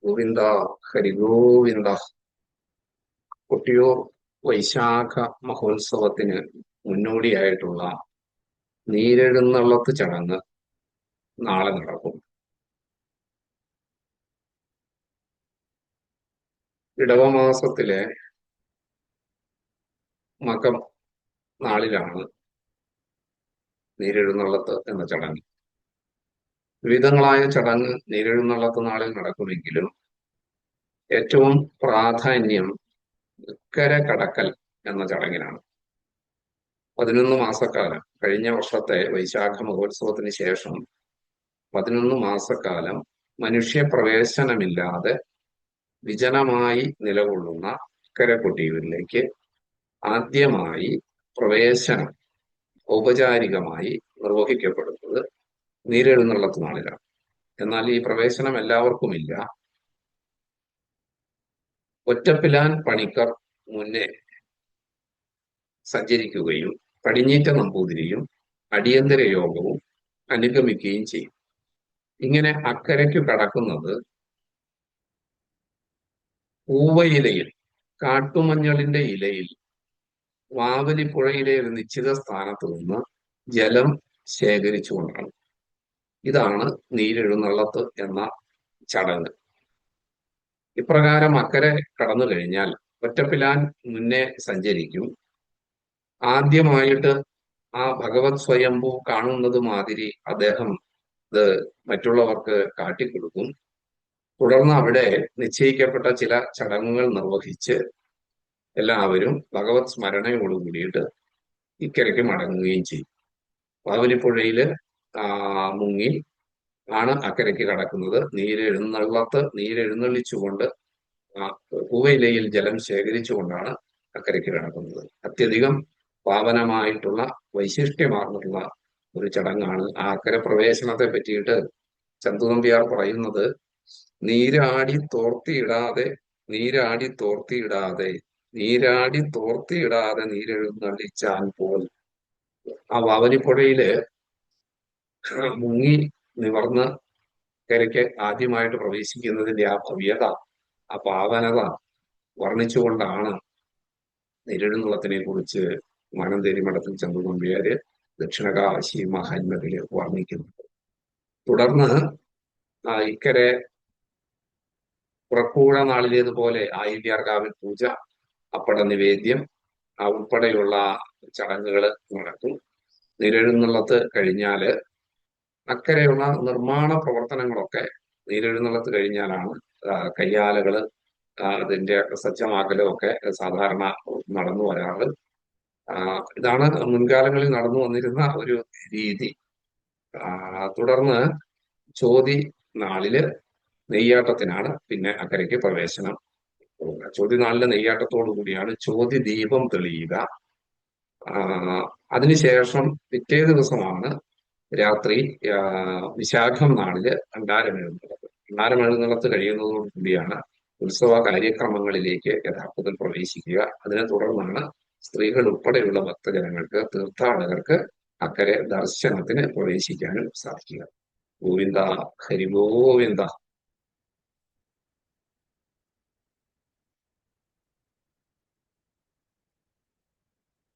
ഗോവിന്ദ ഹരിഗോവിന്ദ. കൊട്ടിയൂർ വൈശാഖ മഹോത്സവത്തിന് മുന്നോടിയായിട്ടുള്ള നീരെഴുന്നള്ളത്ത് ചടങ്ങ് നാളെ നടക്കും. ഇടവമാസത്തിലെ മകം നാളിലാണ് നീരെഴുന്നള്ളത്ത് എന്ന ചടങ്ങ്. വിവിധങ്ങളായ ചടങ്ങ് നീരെഴുന്നള്ളത്ത് നാളിൽ നടക്കുമെങ്കിലും ഏറ്റവും പ്രാധാന്യം ഇക്കര കടക്കൽ എന്ന ചടങ്ങിനാണ്. 11 മാസക്കാലം, കഴിഞ്ഞ വർഷത്തെ വൈശാഖ മഹോത്സവത്തിന് ശേഷം 11 മാസക്കാലം മനുഷ്യപ്രവേശനമില്ലാതെ വിജനമായി നിലകൊള്ളുന്ന ഇക്കര കൊട്ടിയൂരിലേക്ക് ആദ്യമായി പ്രവേശനം ഔപചാരികമായി നിർവഹിക്കപ്പെടുന്നത് നീരെഴുന്നള്ളത്ത് നാളിലാണ്. എന്നാൽ ഈ പ്രവേശനം എല്ലാവർക്കുമില്ല. ഒറ്റപ്പിലാൻ പണിക്കർ മുന്നേ സഞ്ചരിക്കുകയും പടിഞ്ഞീറ്റ നമ്പൂതിരിയും അടിയന്തര യോഗവും അനുഗമിക്കുകയും ചെയ്യും. ഇങ്ങനെ അക്കരയ്ക്ക് കടക്കുന്നത് പൂവയിലയിൽ, കാട്ടുമഞ്ഞളിന്റെ ഇലയിൽ വാവലിപ്പുഴയിലെ ഒരു നിശ്ചിത സ്ഥാനത്ത് നിന്ന് ജലം ശേഖരിച്ചുകൊണ്ടാണ്. ഇതാണ് നീരെഴുന്നള്ളത്ത് എന്ന ചടങ്ങ്. ഇപ്രകാരം അക്കരെ കടന്നു കഴിഞ്ഞാൽ ഒറ്റപ്പിലാൻ മുന്നേ സഞ്ചരിക്കും. ആദ്യമായിട്ട് ആ ഭഗവത് സ്വയംഭൂ കാണുന്നത് മാതിരി അദ്ദേഹം ഇത് മറ്റുള്ളവർക്ക് കാട്ടിക്കൊടുക്കും. തുടർന്ന് അവിടെ നിശ്ചയിക്കപ്പെട്ട ചില ചടങ്ങുകൾ നിർവഹിച്ച് എല്ലാവരും ഭഗവത് സ്മരണയോട് കൂടിയിട്ട് ഇക്കരയ്ക്ക് മടങ്ങുകയും ചെയ്യും. വാവലിപ്പുഴയില് മുങ്ങി ആണ് അക്കരയ്ക്ക് കടക്കുന്നത്. നീരെഴുന്നള്ളിച്ചുകൊണ്ട് പൂവയിലയിൽ ജലം ശേഖരിച്ചുകൊണ്ടാണ് അക്കരയ്ക്ക് കടക്കുന്നത്. അത്യധികം പാവനമായിട്ടുള്ള വൈശിഷ്ട്യമാർന്നുള്ള ഒരു ചടങ്ങാണ്. ആ അക്കര പ്രവേശനത്തെ പറ്റിയിട്ട് ചന്തുനമ്പ്യാർ പറയുന്നത്, നീരാടി തോർത്തിയിടാതെ നീരെഴുന്നള്ളിച്ചാൻ പോൽ. ആ വാവലിപ്പുഴയില് മുങ്ങി നിവർന്ന് കരയ്ക്ക് ആദ്യമായിട്ട് പ്രവേശിക്കുന്നതിന്റെ ആ ഭവ്യത, ആ പാവനത വർണ്ണിച്ചുകൊണ്ടാണ് നീരെഴുന്നള്ളത്തിനെ കുറിച്ച് മാനന്തേരി മഠത്തിൽ ചന്തുനമ്പ്യാര് ദക്ഷിണകാശി മഹാത്മ്യത്തില് വർണ്ണിക്കുന്നത്. തുടർന്ന് ഇക്കരെ പുറക്കൂഴ നാളിലേതുപോലെ ആയില്യാർകാവിൽ പൂജ, അപ്പട നിവേദ്യം ഉൾപ്പെടെയുള്ള ചടങ്ങുകൾ നടക്കും. നീരെഴുന്നള്ളത്ത് കഴിഞ്ഞാല് അക്കരെയുള്ള നിർമ്മാണ പ്രവർത്തനങ്ങളൊക്കെ നീരെഴുന്നള്ളത്ത് കഴിഞ്ഞാലാണ്. കയ്യാലകള് അതിന്റെ സജ്ജമാക്കലും ഒക്കെ സാധാരണ നടന്നു വരാറ്. ഇതാണ് മുൻകാലങ്ങളിൽ നടന്നു വന്നിരുന്ന ഒരു രീതി. തുടർന്ന് ചോതി നാളില് നെയ്യാട്ടത്തിനാണ് പിന്നെ അക്കരയ്ക്ക് പ്രവേശനം. ചോതി നാളിലെ നെയ്യാട്ടത്തോടു കൂടിയാണ് ചോതി ദീപം തെളിയുക. അതിനുശേഷം പിറ്റേ ദിവസമാണ് രാത്രി വിശാഖം നാളില് ഭണ്ഡാരമെഴുന്നള്ളത്ത്. ഭണ്ഡാരമെഴുന്നള്ളത്ത് കഴിയുന്നതോടു കൂടിയാണ് ഉത്സവ കാര്യക്രമങ്ങളിലേക്ക് യഥാർത്ഥത്തിൽ പ്രവേശിക്കുക. അതിനെ തുടർന്നാണ് സ്ത്രീകൾ ഉൾപ്പെടെയുള്ള ഭക്തജനങ്ങൾക്ക്, തീർത്ഥാടകർക്ക് അക്കരെ ദർശനത്തിന് പ്രവേശിക്കാനും സാധിക്കുക. ഗോവിന്ദ ഹരിഗോവിന്ദ.